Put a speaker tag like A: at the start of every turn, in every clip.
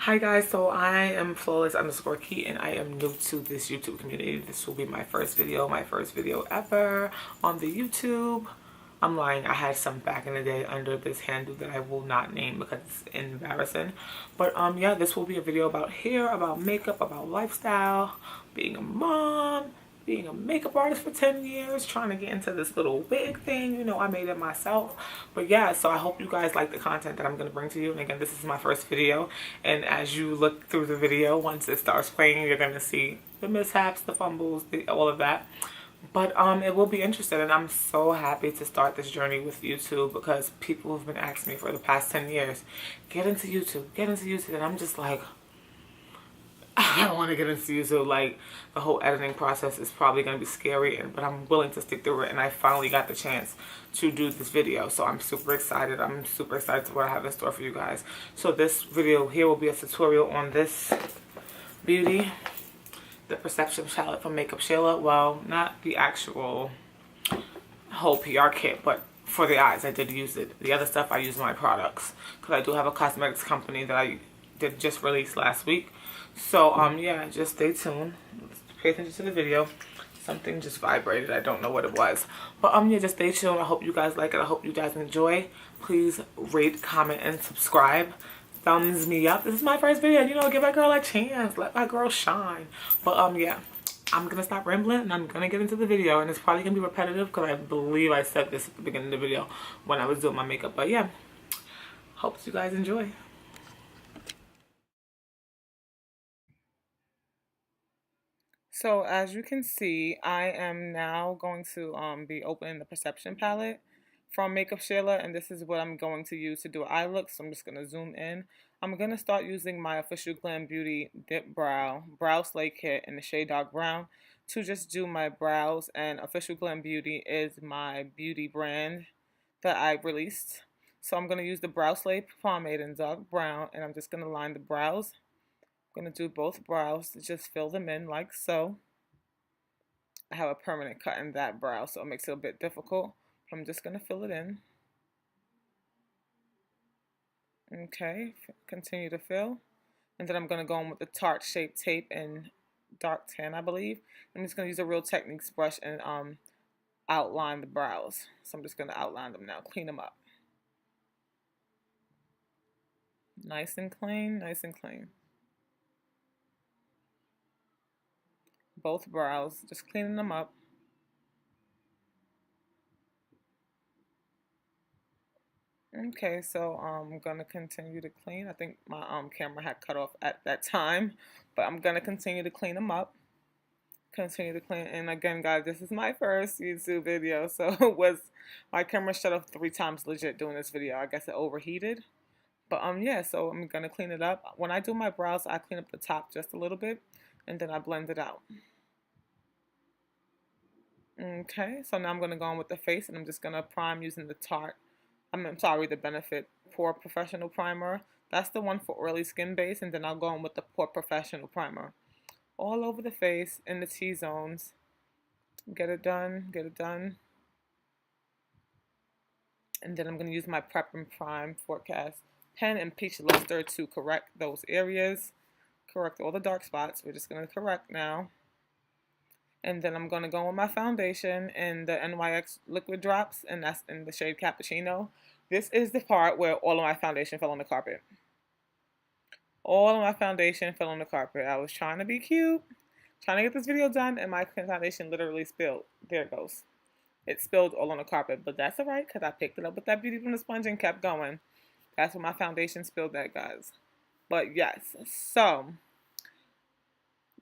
A: Hi guys, so I am flawless underscore key and I am new to this YouTube community. This will be my first video ever on the YouTube. I'm lying, I had some back in the day under this handle that I will not name because it's embarrassing. But yeah, this will be a video about hair, about makeup, about lifestyle, being a mom, being a makeup artist for 10 years, trying to get into this little wig thing. You know, I made it myself. But yeah, so I hope you guys like the content that I'm going to bring to you. And again, this is my first video. And as you look through the video, once it starts playing, you're going to see the mishaps, the fumbles, all of that. But it will be interesting, and I'm so happy to start this journey with YouTube because people have been asking me for the past 10 years, get into YouTube, and I'm just like, I don't want to get into YouTube. Like, the whole editing process is probably going to be scary, but I'm willing to stick through it, and I finally got the chance to do this video, so I'm super excited. I'm super excited to what I have in store for you guys. So this video here will be a tutorial on this beauty, the Perception palette from Makeup Shayla. Well, not the actual whole PR kit, but for the eyes I did use it. The other stuff I use my products because I do have a cosmetics company that I did just release last week. So yeah, just stay tuned. Pay attention to the video. Something just vibrated. I don't know what it was. But yeah, just stay tuned. I hope you guys like it. I hope you guys enjoy. Please rate, comment, and subscribe. Thumbs me up. This is my first video. You know, give my girl a chance. Let my girl shine. But yeah, I'm gonna stop rambling and I'm gonna get into the video, and it's probably gonna be repetitive because I believe I said this at the beginning of the video when I was doing my makeup. But yeah, hope you guys enjoy. So as you can see, I am now going to be opening the Perception palette from Makeup Shayla, and this is what I'm going to use to do eye looks. So I'm just going to zoom in. I'm going to start using my Official Glam Beauty Dip Brow Slay Kit in the shade Dark Brown to just do my brows, and Official Glam Beauty is my beauty brand that I released. So I'm going to use the Brow Slay pomade in Dark Brown, and I'm just going to line the brows. I'm going to do both brows to just fill them in like so. I have a permanent cut in that brow, so it makes it a bit difficult. I'm just going to fill it in. Okay, continue to fill. And then I'm going to go in with the Tarte Shape Tape in Dark Tan, I believe. I'm just going to use a Real Techniques brush and outline the brows. So I'm just going to outline them now, clean them up. Nice and clean, nice and clean. Both brows, just cleaning them up. Okay, so I'm gonna continue to clean. I think my camera had cut off at that time, but I'm gonna continue to clean them up. Continue to clean. And again, guys, this is my first YouTube video, so it was my camera shut off 3 times legit doing this video. I guess it overheated. But yeah, so I'm gonna clean it up. When I do my brows, I clean up the top just a little bit, and then I blend it out. Okay, so now I'm gonna go on with the face, and I'm just gonna prime using the Tarte. I'm sorry, the Benefit Pore Professional Primer. That's the one for oily skin base, and then I'll go in with the Pore Professional Primer. All over the face, in the T-zones. Get it done, get it done. And then I'm going to use my Prep and Prime Forecast Pen and Peach Luster to correct those areas. Correct all the dark spots. We're just going to correct now. And then I'm going to go with my foundation in the NYX Liquid Drops, and that's in the shade Cappuccino. This is the part where all of my foundation fell on the carpet. All of my foundation fell on the carpet. I was trying to be cute, trying to get this video done, and my foundation literally spilled. There it goes. It spilled all on the carpet, but that's alright because I picked it up with that Beauty from the sponge and kept going. That's where my foundation spilled that, guys. But yes, so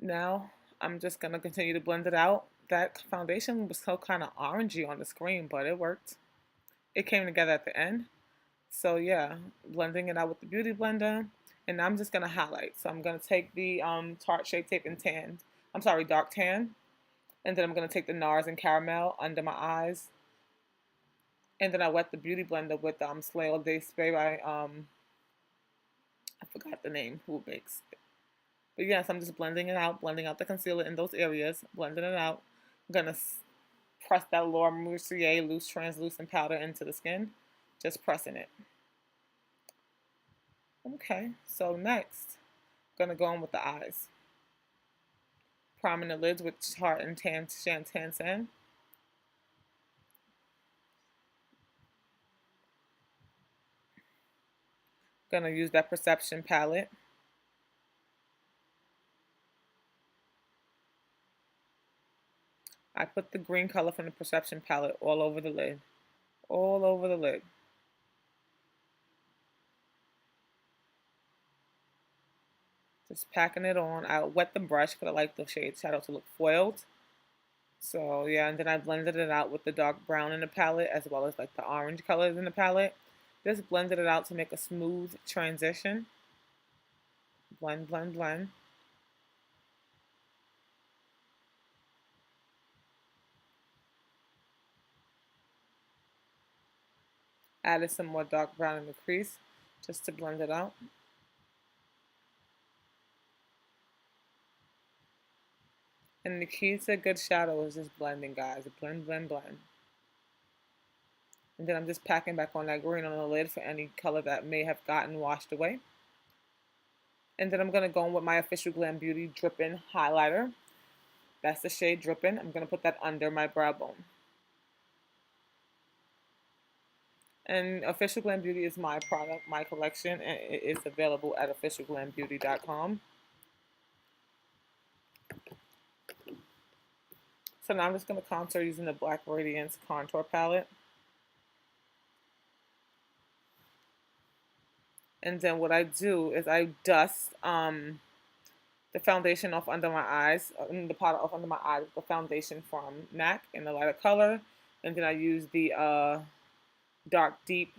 A: now I'm just going to continue to blend it out. That foundation was so kind of orangey on the screen, but it worked. It came together at the end. So yeah, blending it out with the Beauty Blender. And I'm just going to highlight. So I'm going to take the Tarte Shape Tape in tan. I'm sorry, Dark Tan. And then I'm going to take the NARS and Caramel under my eyes. And then I wet the Beauty Blender with Slay All Day Spray by, I forgot the name, who makes it. But yes, I'm just blending it out, blending out the concealer in those areas, blending it out. I'm going to press that Laura Mercier Loose Translucent Powder into the skin. Just pressing it. Okay, so next, Gonna go in with the eyes. Priming the lids with Tarte and Tan San. Gonna use that Perception palette. I put the green color from the Perception palette all over the lid. All over the lid. Just packing it on. I wet the brush because I like the shade shadow to look foiled. So yeah, and then I blended it out with the dark brown in the palette as well as like the orange colors in the palette. Just blended it out to make a smooth transition. Blend, blend, blend. Added some more dark brown in the crease just to blend it out. And the key to a good shadow is just blending, guys. Blend, blend, blend. And then I'm just packing back on that green on the lid for any color that may have gotten washed away. And then I'm going to go in with my Official Glam Beauty Drippin highlighter. That's the shade Drippin. I'm going to put that under my brow bone. And Official Glam Beauty is my product, my collection, and it is available at officialglambeauty.com. So now I'm just going to contour using the Black Radiance Contour Palette. And then what I do is I dust the foundation off under my eyes, the powder off under my eyes with the foundation from MAC in a lighter color. And then I use the dark, deep,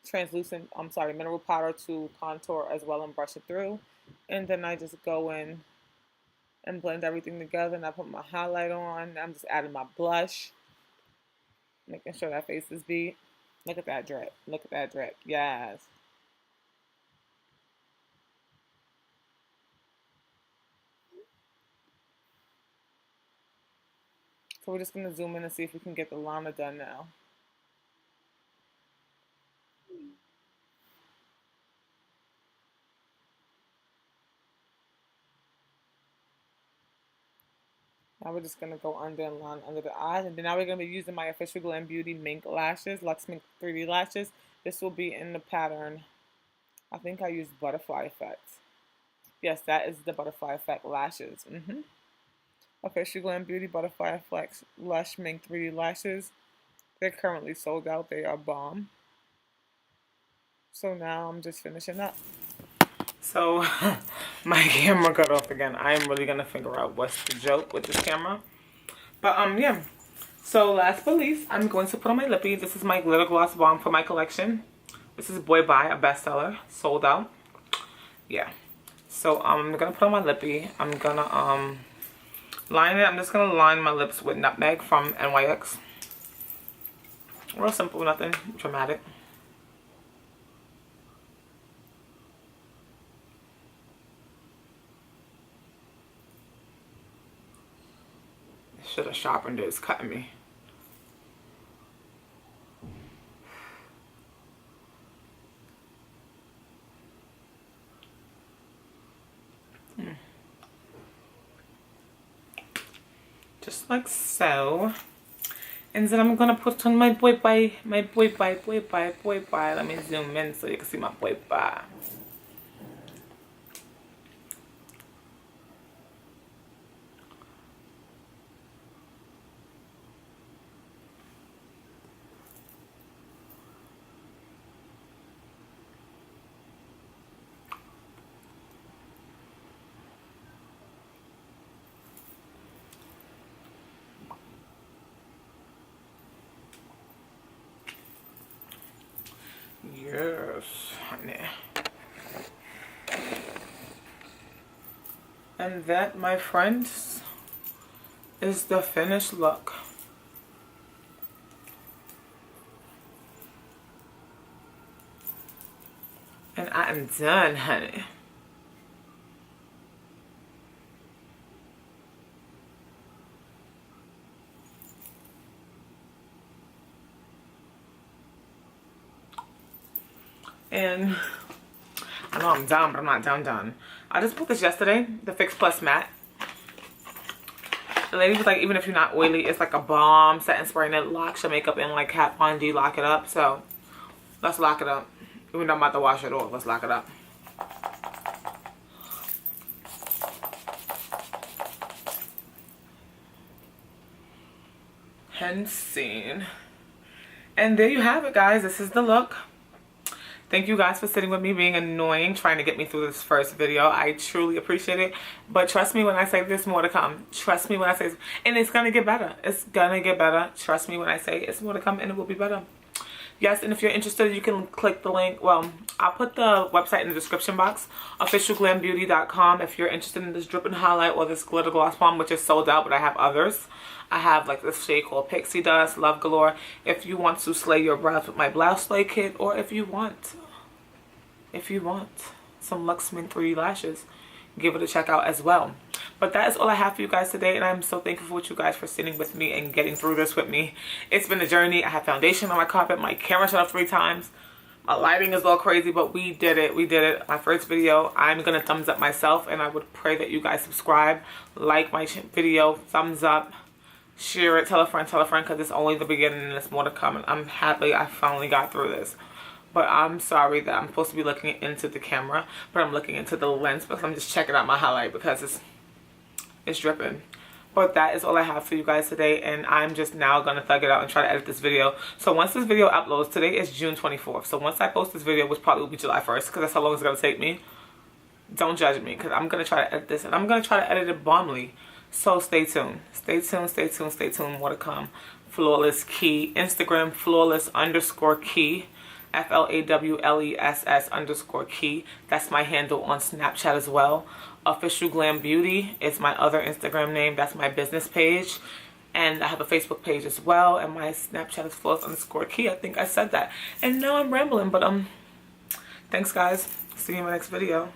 A: translucent, mineral powder to contour as well and brush it through. And then I just go in and blend everything together, and I put my highlight on. I'm just adding my blush, making sure that face is beat. Look at that drip. Look at that drip. Yes. So we're just going to zoom in and see if we can get the liner done now. Now we're just going to go under and line under the eyes. And then now we're going to be using my Official Glam Beauty MINK lashes, Luxe MINK 3D lashes. This will be in the pattern, I think I used Butterfly Effect. Yes, that is the Butterfly Effect lashes. Official Glam Beauty Butterfly Effect Lush MINK 3D lashes. They're currently sold out. They are bomb. So now I'm just finishing up. So my camera cut off again. I am really gonna figure out what's the joke with this camera. But yeah. So last but least, I'm going to put on my lippy. This is my glitter gloss bomb for my collection. This is Boy Bye, a bestseller, sold out. Yeah. So I'm gonna put on my lippy. I'm gonna line it. I'm just gonna line my lips with Nutmeg from YIKES. Real simple, nothing dramatic. Should have sharpened it. It's cutting me. Just like so. And then I'm gonna put on my boy bye. Let me zoom in so you can see my boy bye. Yes, honey. And that, my friends, is the finished look. And I am done, honey. And I know I'm done, but I'm not done. I just bought this yesterday, the Fix Plus Matte. The lady was like, even if you're not oily, it's like a balm setting spray and it locks your makeup in like Kat Von D lock it up. So let's lock it up. Even though I'm about to wash it off, let's lock it up. Hence seen. And there you have it, guys. This is the look. Thank you guys for sitting with me, being annoying, trying to get me through this first video. I truly appreciate it. But trust me when I say there's more to come. Trust me when I say, and it's gonna get better. It's gonna get better. Trust me when I say it's more to come and it will be better. Yes, and if you're interested, you can click the link. Well, I'll put the website in the description box, officialglambeauty.com. If you're interested in this Drippin highlight or this glitter gloss bomb, which is sold out, but I have others. I have like this shade called Pixie Dust, Love Galore. If you want to slay your brows with my Blouse Slay kit, or if you want some Luxe Mint 3D lashes, give it a check out as well. But that is all I have for you guys today, and I'm so thankful for you guys for sitting with me and getting through this with me. It's been a journey. I have foundation on my carpet. My camera shut off 3 times. My lighting is all crazy, but we did it. We did it. My first video. I'm gonna thumbs up myself, and I would pray that you guys subscribe, like my video, thumbs up, share it, tell a friend, because it's only the beginning and there's more to come. And I'm happy I finally got through this. But I'm sorry that I'm supposed to be looking into the camera, but I'm looking into the lens because I'm just checking out my highlight because it's dripping. But that is all I have for you guys today, and I'm just now gonna thug it out and try to edit this video. So once this video uploads, today is June 24th. So once I post this video, which probably will be July 1st, because that's how long it's gonna take me. Don't judge me, because I'm gonna try to edit this, and I'm gonna try to edit it bombly. So stay tuned. Stay tuned, stay tuned, stay tuned. More to come. Flawless Key. Instagram, flawless_key. FLAWLESS_key. That's my handle on Snapchat as well. Official Glam Beauty is my other Instagram name. That's my business page. And I have a Facebook page as well. And my Snapchat is flawless_key. I think I said that. And now I'm rambling, but thanks guys. See you in my next video.